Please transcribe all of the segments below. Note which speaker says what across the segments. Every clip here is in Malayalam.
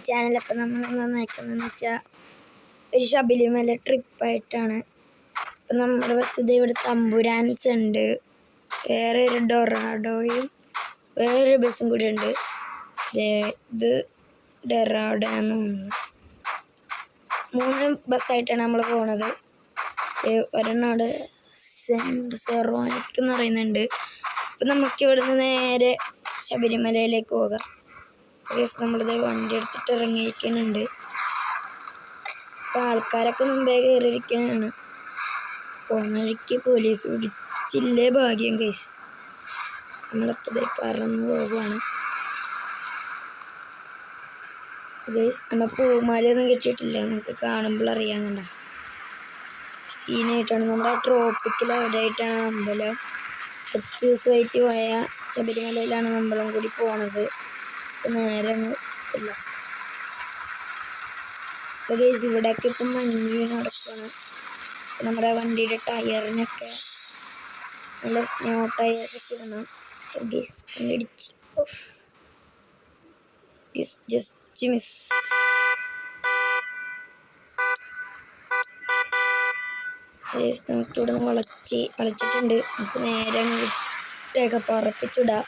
Speaker 1: ചാനലൊക്കെ നമ്മൾ നന്നാക്കുന്നതെന്ന് വെച്ചാൽ ഒരു ശബരിമല ട്രിപ്പായിട്ടാണ്. അപ്പം നമ്മുടെ ബസ് ഇവിടെ തമ്പുരാൻസ് ഉണ്ട്, വേറെ ഒരു ഡൊറാഡോയും വേറൊരു ബസ്സും കൂടി ഉണ്ട്. ഇത് ഡൊറാഡോ എന്ന് തോന്നുന്നു. 3 ബസ്സായിട്ടാണ് നമ്മൾ പോണത്. ഒരെണ്ണോട് സെറോനിക് എന്ന് പറയുന്നുണ്ട്. അപ്പം നമുക്ക് ഇവിടുന്ന് നേരെ ശബരിമലയിലേക്ക് പോകാം. നമ്മളിത് വണ്ടി എടുത്തിട്ട് ഇറങ്ങിയിരിക്കുന്നുണ്ട്. അപ്പം ആൾക്കാരൊക്കെ മുമ്പേ കയറിയിരിക്കുന്നതാണ്. പോകുന്ന വഴിക്ക് പോലീസ് പിടിച്ചില്ലേ ഭാഗ്യം ഗൈസ്. നമ്മളിപ്പോൾ ഇതേ പറന്ന് പോകുകയാണ് ഗൈസ്. നമ്മൾ പൂമാലയൊന്നും കിട്ടിയിട്ടില്ല, നമുക്ക് കാണുമ്പോൾ അറിയാൻ കണ്ട ഈനായിട്ടാണ്. നമ്മുടെ ട്രോപ്പിക്കൽ എവിടെയായിട്ടാണ് അമ്പലം. ദിവസമായിട്ട് പോയ ശബരിമലയിലാണ് നമ്മളും കൂടി പോണത്. നേരെ ഇല്ല. അപ്പോൾ ഗൈസ് ഇവിടെയൊക്കെ ഇപ്പം മഞ്ഞ് നടക്കുകയാണ്. നമ്മുടെ വണ്ടിയുടെ ടയറിനൊക്കെ നല്ല സ്നോ ടയേഴ്സൊക്കെ ഇടണം. ഗൈസ് ഇടിച്ച് ജസ്റ്റ് മിസ്. ഗൈസ് നമുക്കിവിടെ നിന്ന് വളച്ചിട്ടുണ്ട്. നമുക്ക് നേരെ വിട്ടൊക്കെ പറപ്പിച്ചിടാം.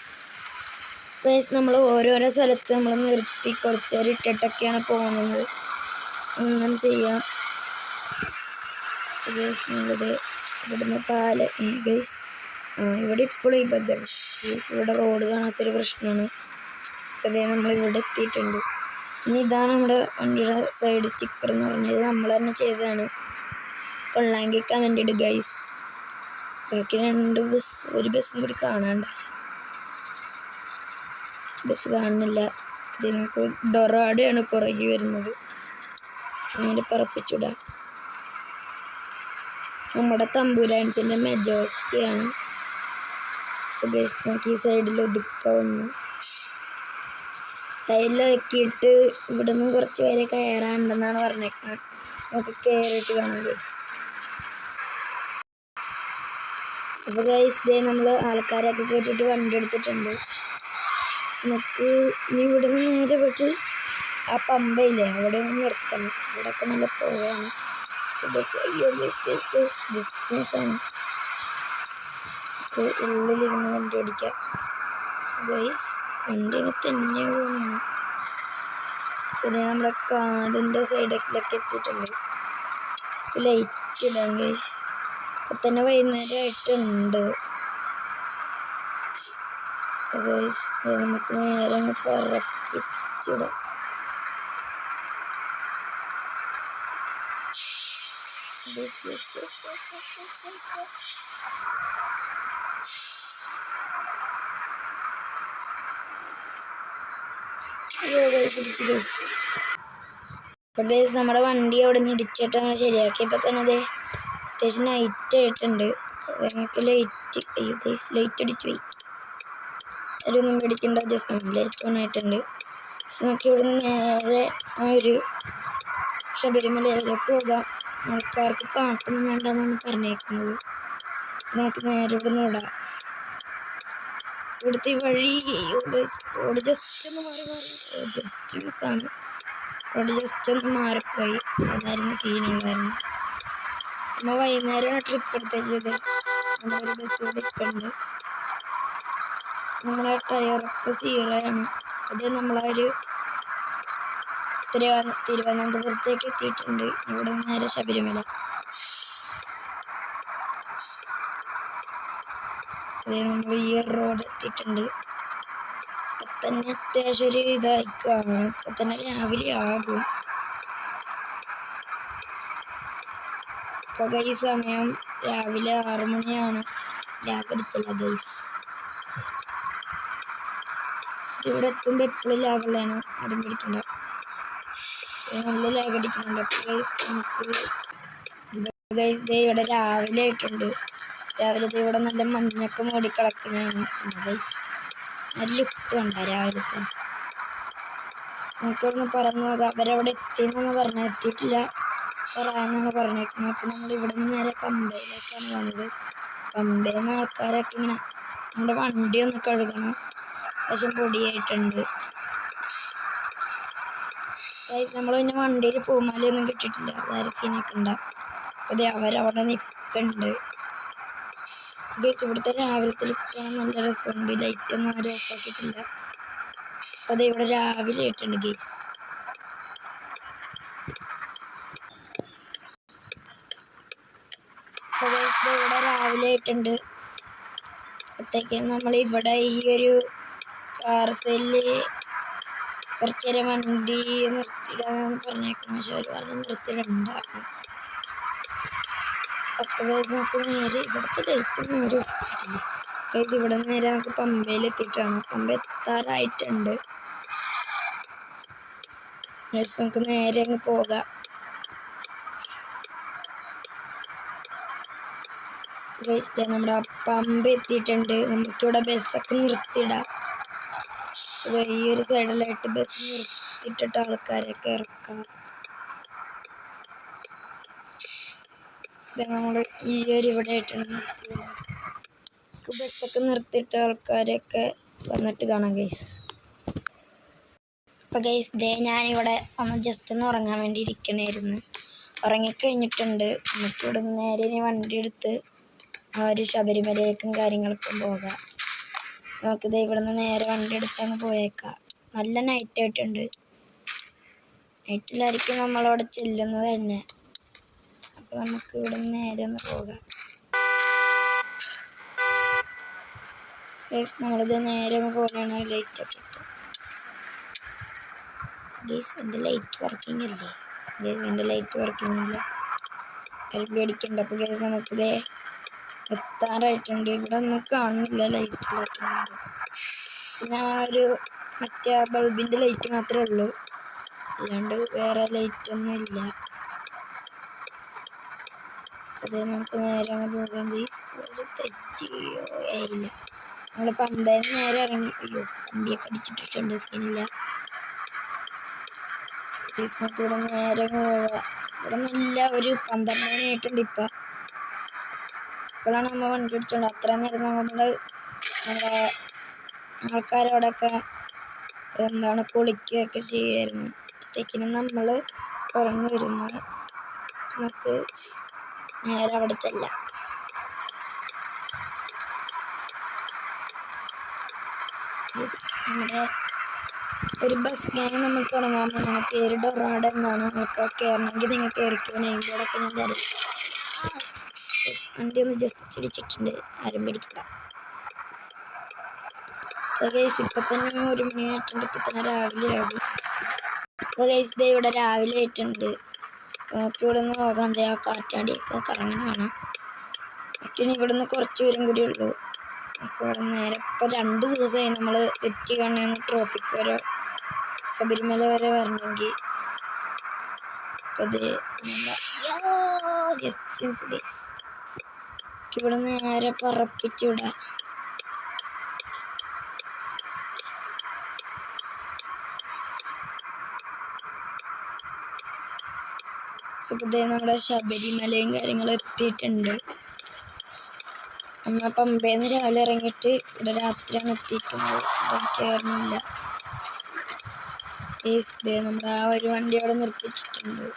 Speaker 1: ഗൈസ് നമ്മൾ ഓരോരോ സ്ഥലത്ത് നമ്മൾ നിർത്തി കുറച്ചേരം ഇട്ടിട്ടൊക്കെയാണ് പോകുന്നത്. അങ്ങനെ ചെയ്യാം ഗൈസ്. നമ്മളിത് ഇവിടുന്ന് ഗൈസ് ഇവിടെ ഇപ്പോഴും ഈ ബന്ധം ഗൈസ്. ഇവിടെ റോഡ് കാണാത്തൊരു പ്രശ്നമാണ്. അതേ നമ്മളിവിടെ എത്തിയിട്ടുണ്ട്. ഇനി ഇതാണ് നമ്മുടെ വണ്ടിയുടെ സൈഡ് സ്റ്റിക്കർ എന്ന് പറഞ്ഞത്. നമ്മൾ തന്നെ ചെയ്തതാണ്. കൊള്ളാമെങ്കിൽ കമൻ്റ് ഇടുക ഗൈസ്. ബാക്കി ഒരു ബസ്സും കൂടി കാണാണ്ട്. ബസ് കാണുന്നില്ല. ഇത് നമുക്ക് ഡൊറാഡോയാണ് പുറകെ വരുന്നത്. അങ്ങനെ പറപ്പിച്ചിടാം. നമ്മുടെ തമ്പുരാൻസിൻ്റെ മെജോസ്റ്റിയാണ്. ഗൈസ് നമുക്ക് ഈ സൈഡിൽ ഒതുക്ക വന്നു. സൈഡിലൊക്കിയിട്ട് ഇവിടെ നിന്നും കുറച്ച് പേരെ കയറാനുണ്ടെന്നാണ് പറഞ്ഞേക്കുന്നത്. നമുക്ക് കയറിയിട്ട് കാണാം ഗൈസ്. അപ്പോൾ ഗൈസ് ഇതേ നമ്മൾ ആൾക്കാരൊക്കെ കയറ്റിയിട്ട് വണ്ടി എടുത്തിട്ടുണ്ട്. നമുക്ക് ഇനി ഇവിടെ നിന്ന് നേരെ പോയിട്ട് ആ പമ്പയില്ലേ അവിടെ നിന്ന് നിർത്തണം. ഇവിടെയൊക്കെ നല്ല പോവാണ്. ഡിസ്റ്റൻസാണ്. ഉള്ളിലിരുന്ന് വണ്ടി ഓടിക്കാം ഗൈസ്. വണ്ടി തന്നെ പോകുന്നതാണ്. പിന്നെ നമ്മുടെ കാടിൻ്റെ സൈഡിലൊക്കെ എത്തിയിട്ടുണ്ട്. ലൈറ്റ് ഇടാം ഗൈസ്. അപ്പം തന്നെ വൈകുന്നേരമായിട്ടുണ്ട് ഗൈസ്. നമുക്ക് നേരെ അങ്ങ് പറപ്പിച്ചിടാം. ഗൈസ് നമ്മുടെ വണ്ടി അവിടെ നിന്ന് ഇടിച്ചിട്ട് നമ്മൾ ശരിയാക്കി. ഇപ്പം തന്നെ അതെ അത്യാവശ്യം നൈറ്റ് ആയിട്ടുണ്ട്. ഞങ്ങൾക്ക് ലൈറ്റ് അടിച്ചു പോയി. അവരൊന്നും പേടിക്കണ്ട, ജസ്റ്റ് ലൈറ്റ് ഓൺ ആയിട്ടുണ്ട്. നമുക്ക് ഇവിടെ നിന്ന് നേരെ ആ ഒരു ശബരിമലയിലേക്ക് പോകാം. ആൾക്കാർക്ക് പാട്ടൊന്നും വേണ്ടെന്നാണ് പറഞ്ഞേക്കുന്നത്. നമുക്ക് നേരെ ഇവിടെ നിന്ന് വിടാം. ഇവിടുത്തെ വഴി റോഡ് ജസ്റ്റ് ഒന്ന് ജസ്റ്റ് മിസ്സാണ്. റോഡ് ജസ്റ്റ് ഒന്ന് മാറിപ്പോയി. അതായിരുന്നു സീനുണ്ടായിരുന്നു. നമ്മൾ വൈകുന്നേരമാണ് ട്രിപ്പ് എടുത്തത്. നമ്മളൊരു ബസ് ട്രിപ്പുണ്ട്. നമ്മളെ ടയറൊക്കെ സീറോയാണ്. അത് നമ്മളൊരു തിരുവനന്തപുരത്തേക്ക് എത്തിയിട്ടുണ്ട്. ഇവിടെ നേരെ ശബരിമല. അതേ നമ്മൾ ഈ റോഡ് എത്തിയിട്ടുണ്ട്. അപ്പം തന്നെ അത്യാവശ്യം ഒരു ഇതായി കാണും. അപ്പം തന്നെ രാവിലെ ആകും. അപ്പോൾ ഈ സമയം രാവിലെ 6 മണിയാണ്. ലാഗടിച്ചില്ല ഗൈസ്. ഇവിടെ എത്തുമ്പോൾ എപ്പോഴും ലാഗുള്ളതാണ്. ആരും പിടിക്കണ്ട. നല്ല ലാഗടിക്കുന്നുണ്ട്. അപ്പോൾ ഗൈസ് ദേ ഇവിടെ രാവിലെ ആയിട്ടുണ്ട്. രാവിലെ ഇവിടെ നല്ല മഞ്ഞൊക്കെ മൂടിക്കിടക്കണതാണ് ഗൈസ്. ഒരു ലുക്ക് കണ്ട രാവിലത്തെ. നമുക്കിവിടുന്ന് പറന്ന് പോകാം. അവരവിടെ എത്തിയെന്നാണ് പറഞ്ഞത്. എത്തിയിട്ടില്ല, പറയാനാണ് പറഞ്ഞേക്കുന്നത്. അപ്പം നമ്മൾ ഇവിടെ നിന്ന് നേരെ പമ്പയിലേക്കാണ് വന്നത്. പമ്പയിൽ നിന്ന് ആൾക്കാരൊക്കെ ഇങ്ങനെ നമ്മുടെ വണ്ടി ഒന്ന് കഴുകണം. പക്ഷെ പൊടിയായിട്ടുണ്ട്. നമ്മൾ പിന്നെ വണ്ടിയിൽ പൂമാലയൊന്നും കിട്ടിയിട്ടില്ല, അതായത് സീനൊക്കെ ഉണ്ടാവും. അതെ അവരവിടെ നിൽക്കുന്നുണ്ട്. ഗൈസ് ഇവിടുത്തെ രാവിലത്തെ ലുക്കാണ്, നല്ല രസമുണ്ട്. ലൈറ്റൊന്നും ആരും ഓഫാക്കിയിട്ടില്ല. അപ്പോൾ അത് ഇവിടെ രാവിലെ ആയിട്ടുണ്ട് ഗൈസ്. അപ്പോൾ ഗൈസ് ഇവിടെ രാവിലെ ആയിട്ടുണ്ട്. അപ്പോഴത്തേക്കും നമ്മൾ ഇവിടെ ഈ ഒരു കാർ സെല്ലിൽ കുറച്ച് നേരം വണ്ടി നിർത്തിയിടാന്ന് പറഞ്ഞേക്കണം. പക്ഷെ അവർ പറഞ്ഞ് നിർത്തിയിടുണ്ടായിരുന്നു. അപ്പോൾ നമുക്ക് നേരെ ഇവിടുത്തെ ലൈറ്റൊന്നും ഒരു ഗൈസ് ഇവിടെ നേരെ നമുക്ക് പമ്പയിൽ എത്തിയിട്ടാണ്. പമ്പ എത്താറായിട്ടുണ്ട് ഗൈസ്. നമുക്ക് നേരെ അങ്ങ് പോകാം. ഗൈസ് നമ്മുടെ പമ്പ എത്തിയിട്ടുണ്ട്. നമുക്കിവിടെ ബസ്സൊക്കെ നിർത്തിയിടാം. ഈ ഒരു സൈഡിലായിട്ട് ബസ് നിർത്തിയിട്ടിട്ട് ആൾക്കാരെയൊക്കെ ഇറക്കാം. നമ്മൾ ഈ ഒരു ഇവിടെ ആയിട്ടാണ് നിർത്തിയത്. ബസ്സൊക്കെ നിർത്തിയിട്ട് ആൾക്കാരെയൊക്കെ വന്നിട്ട് കാണാം ഗൈസ്. അപ്പോൾ ഗൈസ് ഞാനിവിടെ ഒന്ന് ജസ്റ്റ് ഒന്ന് ഉറങ്ങാൻ വേണ്ടി ഇരിക്കണമായിരുന്നു. ഉറങ്ങിക്കഴിഞ്ഞിട്ടുണ്ട്. നമുക്കിവിടെ നിന്ന് നേരെ ഇനി വണ്ടി എടുത്ത് ആ ഒരു ശബരിമലയ്ക്കും കാര്യങ്ങൾക്കും പോകാം. നമുക്കിത് ഇവിടെ നിന്ന് നേരെ വണ്ടി എടുത്തങ്ങ് പോയേക്കാം. നല്ല നൈറ്റ് ആയിട്ടുണ്ട്. നൈറ്റിലായിരിക്കും നമ്മളവിടെ ചെല്ലുന്നത് തന്നെ. അപ്പോൾ നമുക്ക് ഇവിടെ നിന്ന് നേരെ ഒന്ന് പോകാം. ഗൈസ് നമ്മളിത് നേരെ അങ്ങ് പോകണമാണ്. ലൈറ്റൊക്കെ ഇട്ട് ഗൈസ് എൻ്റെ ലൈറ്റ് വർക്കിംഗ് അല്ലേ? ഗൈസ് എൻ്റെ ലൈറ്റ് വർക്കിംഗ് ഇല്ല, കൽബി അടിക്കുന്നുണ്ട്. അപ്പോൾ ഗൈസ് നമുക്കിത് എത്താറായിട്ടുണ്ട്. ഇവിടെ ഒന്നും കാണുന്നില്ല ലൈറ്റില്ലാത്തതുകൊണ്ട്. പിന്നെ ആ ഒരു മറ്റേ ബൾബിൻ്റെ ലൈറ്റ് മാത്രമേ ഉള്ളൂ, അല്ലാണ്ട് വേറെ ലൈറ്റൊന്നും ഇല്ല. അത് നമുക്ക് നേരെ അങ്ങ് പോകാം ഗൈസ്. ഒരു തെറ്റിയോ ഇല്ല. നമ്മൾ പമ്പയിൽ നേരെ ഇറങ്ങി. അയ്യോ കമ്പിയൊക്കെ അടിച്ചിട്ടിട്ടുണ്ട്, സ്കിന്നില്ല ഗൈസ്. നമുക്ക് ഇവിടെ നേരെ അങ്ങ് പോകാം. ഇവിടെ നല്ല ഒരു 12 മണിയായിട്ടുണ്ട്. ഇപ്പോഴാണ് നമ്മൾ വണ്ടി ഓടിച്ചോണ്ട്. അത്രയും നേരം നമ്മുടെ ആൾക്കാരോടൊക്കെ എന്താണ് കുളിക്കുകയൊക്കെ ചെയ്യുമായിരുന്നു. അപ്പോഴത്തേക്കിനും നമ്മൾ ഉറങ്ങി വരുന്നു. നമുക്ക് നേരെ അവിടെ ചെല്ലാം. നമ്മുടെ ഒരു ബസ് ഗ്യാങ് നമ്മൾ തുടങ്ങാൻ പോകുന്നതാണ്. പേര് ഡൊറാഡ എന്നാണ്. നമുക്ക് കയറണമെങ്കിൽ നിങ്ങൾ കയറിക്കോ. നെയ്മ്പോടൊക്കെ ഞാൻ തരും. വണ്ടി ഒന്ന് ജസ്റ്റ് ഇടിച്ചിട്ടുണ്ട്, ആരും പിടിക്കണ്ട. അപ്പോൾ ഗൈസ് ഇപ്പം തന്നെ 1 മണിയായിട്ടുണ്ട്. ഇപ്പം തന്നെ രാവിലെ ആകും. അപ്പോൾ ഗൈസ് ഇവിടെ രാവിലെ ആയിട്ടുണ്ട്. നമുക്കിവിടെ നിന്ന് പോകാൻ ആ കാറ്റാടിയൊക്കെ കറങ്ങണ കാണാം. ബാക്കി ഇവിടെ നിന്ന് കുറച്ച് ദൂരം കൂടി ഉള്ളൂ. നമുക്ക് ഇവിടെ നേരെ ഇപ്പോൾ 2 ദിവസമായി നമ്മൾ സെറ്റ് ചെയ്യണമെന്ന് ട്രോപ്പിക് വരെ ശബരിമല വരെ വരണമെങ്കിൽ. അപ്പോൾ അത് ഇവിടെ നേരെ പറപ്പിച്ചിടാം. നമ്മുടെ ശബരിമലയും കാര്യങ്ങളും എത്തിയിട്ടുണ്ട്. നമ്മൾ പമ്പയിൽ നിന്ന് രാവിലെ ഇറങ്ങിയിട്ട് ഇവിടെ രാത്രിയാണ് എത്തിയിരിക്കുന്നത്. കയറുന്നില്ല. നമ്മുടെ ആ ഒരു വണ്ടി അവിടെ നിർത്തിയിട്ടിട്ടുണ്ട്.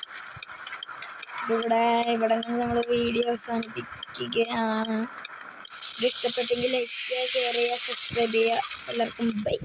Speaker 1: ഇവിടെ നമ്മൾ വീഡിയോ അവസാനിപ്പിക്കുകയാണ്. ഇത് ഇഷ്ടപ്പെട്ടെങ്കിൽ ലൈക്ക് ചെയ്യുക, ഷെയർ ചെയ്യുക, സബ്സ്ക്രൈബ് ചെയ്യുക. എല്ലാവർക്കും ബൈ.